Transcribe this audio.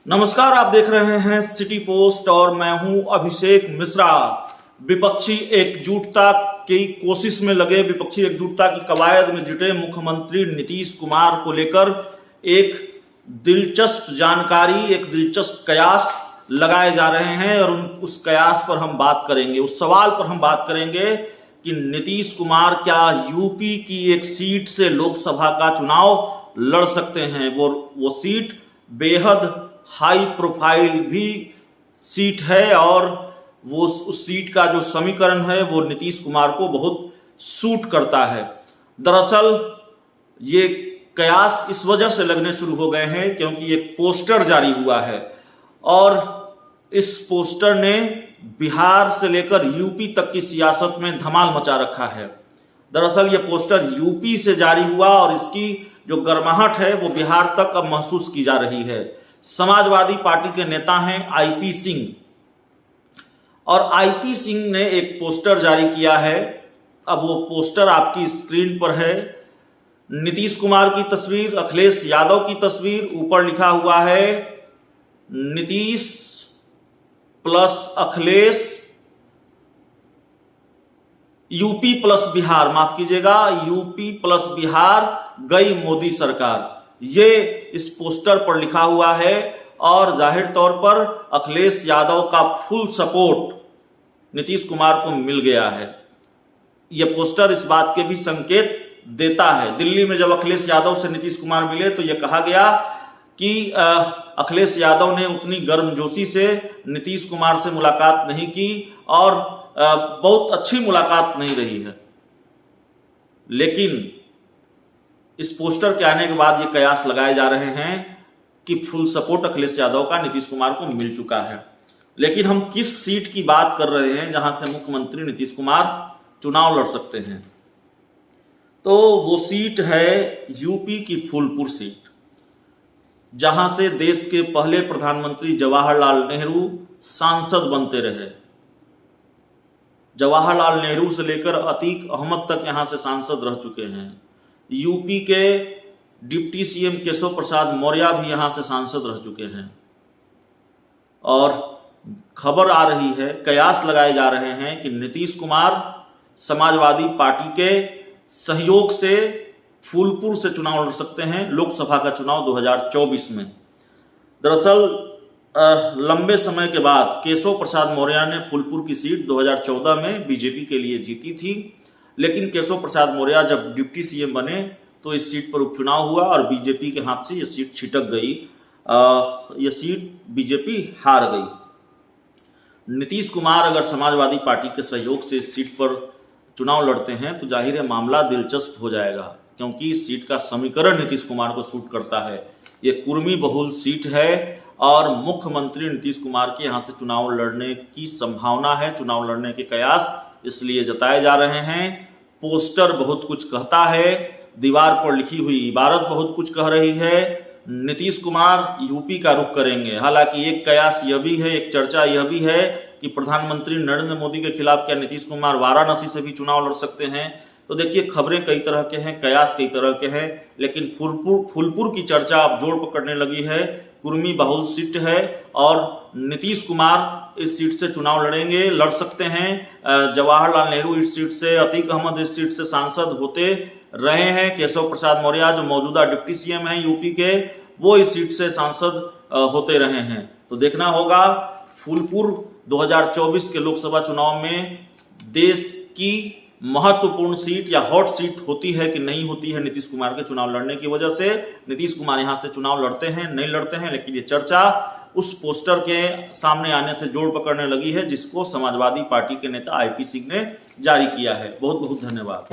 नमस्कार, आप देख रहे हैं सिटी पोस्ट और मैं हूं अभिषेक मिश्रा। विपक्षी एकजुटता की कोशिश में लगे, विपक्षी एकजुटता की कवायद में जुटे मुख्यमंत्री नीतीश कुमार को लेकर एक दिलचस्प जानकारी, एक दिलचस्प कयास लगाए जा रहे हैं और उस कयास पर हम बात करेंगे, उस सवाल पर हम बात करेंगे कि नीतीश कुमार क्या यूपी की एक सीट से लोकसभा का चुनाव लड़ सकते हैं। वो सीट बेहद हाई प्रोफाइल भी सीट है और वो उस सीट का जो समीकरण है वो नीतीश कुमार को बहुत सूट करता है। दरअसल ये कयास इस वजह से लगने शुरू हो गए हैं क्योंकि एक पोस्टर जारी हुआ है और इस पोस्टर ने बिहार से लेकर यूपी तक की सियासत में धमाल मचा रखा है। दरअसल ये पोस्टर यूपी से जारी हुआ और इसकी जो गर्माहट है वो बिहार तक अब महसूस की जा रही है। समाजवादी पार्टी के नेता हैं आईपी सिंह और आईपी सिंह ने एक पोस्टर जारी किया है। अब वो पोस्टर आपकी स्क्रीन पर है। नीतीश कुमार की तस्वीर, अखिलेश यादव की तस्वीर, ऊपर लिखा हुआ है Nitish plus Akhilesh UP plus Bihar, माफ कीजिएगा, यूपी प्लस बिहार गई मोदी सरकार, ये इस पोस्टर पर लिखा हुआ है और जाहिर तौर पर अखिलेश यादव का फुल सपोर्ट नीतीश कुमार को मिल गया है। यह पोस्टर इस बात के भी संकेत देता है। दिल्ली में जब अखिलेश यादव से नीतीश कुमार मिले तो यह कहा गया कि अखिलेश यादव ने उतनी गर्मजोशी से नीतीश कुमार से मुलाकात नहीं की और बहुत अच्छी मुलाकात नहीं रही है। लेकिन इस पोस्टर के आने के बाद ये कयास लगाए जा रहे हैं कि फुल सपोर्ट अखिलेश यादव का नीतीश कुमार को मिल चुका है। लेकिन हम किस सीट की बात कर रहे हैं जहां से मुख्यमंत्री नीतीश कुमार चुनाव लड़ सकते हैं, तो वो सीट है यूपी की फूलपुर सीट, जहां से देश के पहले प्रधानमंत्री जवाहरलाल नेहरू सांसद बनते रहे। जवाहरलाल नेहरू से लेकर अतीक अहमद तक यहां से सांसद रह चुके हैं। यूपी के डिप्टी सीएम केशव प्रसाद मौर्य भी यहां से सांसद रह चुके हैं और खबर आ रही है, कयास लगाए जा रहे हैं कि नीतीश कुमार समाजवादी पार्टी के सहयोग से फूलपुर से चुनाव लड़ सकते हैं लोकसभा का चुनाव 2024 में। दरअसल लंबे समय के बाद केशव प्रसाद मौर्य ने फूलपुर की सीट 2014 में बीजेपी के लिए जीती थी, लेकिन केशव प्रसाद मौर्य जब डिप्टी सीएम बने तो इस सीट पर उपचुनाव हुआ और बीजेपी के हाथ से यह सीट छिटक गई। यह सीट बीजेपी हार गई। नीतीश कुमार अगर समाजवादी पार्टी के सहयोग से इस सीट पर चुनाव लड़ते हैं तो जाहिर है मामला दिलचस्प हो जाएगा, क्योंकि इस सीट का समीकरण नीतीश कुमार को सूट करता है। ये कुर्मी बहुल सीट है और मुख्यमंत्री नीतीश कुमार के यहाँ से चुनाव लड़ने की संभावना है, चुनाव लड़ने के कयास इसलिए जताए जा रहे हैं। पोस्टर बहुत कुछ कहता है, दीवार पर लिखी हुई इबारत बहुत कुछ कह रही है। नीतीश कुमार यूपी का रुख करेंगे। हालांकि एक कयास यह भी है, एक चर्चा यह भी है कि प्रधानमंत्री नरेंद्र मोदी के खिलाफ क्या नीतीश कुमार वाराणसी से भी चुनाव लड़ सकते हैं। तो देखिए, खबरें कई तरह के हैं, कयास कई तरह के हैं, लेकिन फूलपुर की चर्चा अब जोर पकड़ने लगी है। कुर्मी बहुल सीट है और नीतीश कुमार इस सीट से चुनाव लड़ सकते हैं। जवाहरलाल नेहरू इस सीट से, अतीक अहमद इस सीट से सांसद होते रहे हैं। केशव प्रसाद मौर्य जो मौजूदा डिप्टी सीएम हैं यूपी के, वो इस सीट से सांसद होते रहे हैं। तो देखना होगा फूलपुर 2024 के लोकसभा चुनाव में देश की महत्वपूर्ण सीट या हॉट सीट होती है कि नहीं होती है नीतीश कुमार के चुनाव लड़ने की वजह से। नीतीश कुमार यहां से चुनाव लड़ते हैं नहीं लड़ते हैं, लेकिन ये चर्चा उस पोस्टर के सामने आने से जोर पकड़ने लगी है जिसको समाजवादी पार्टी के नेता आईपी सिंह ने जारी किया है। बहुत बहुत धन्यवाद।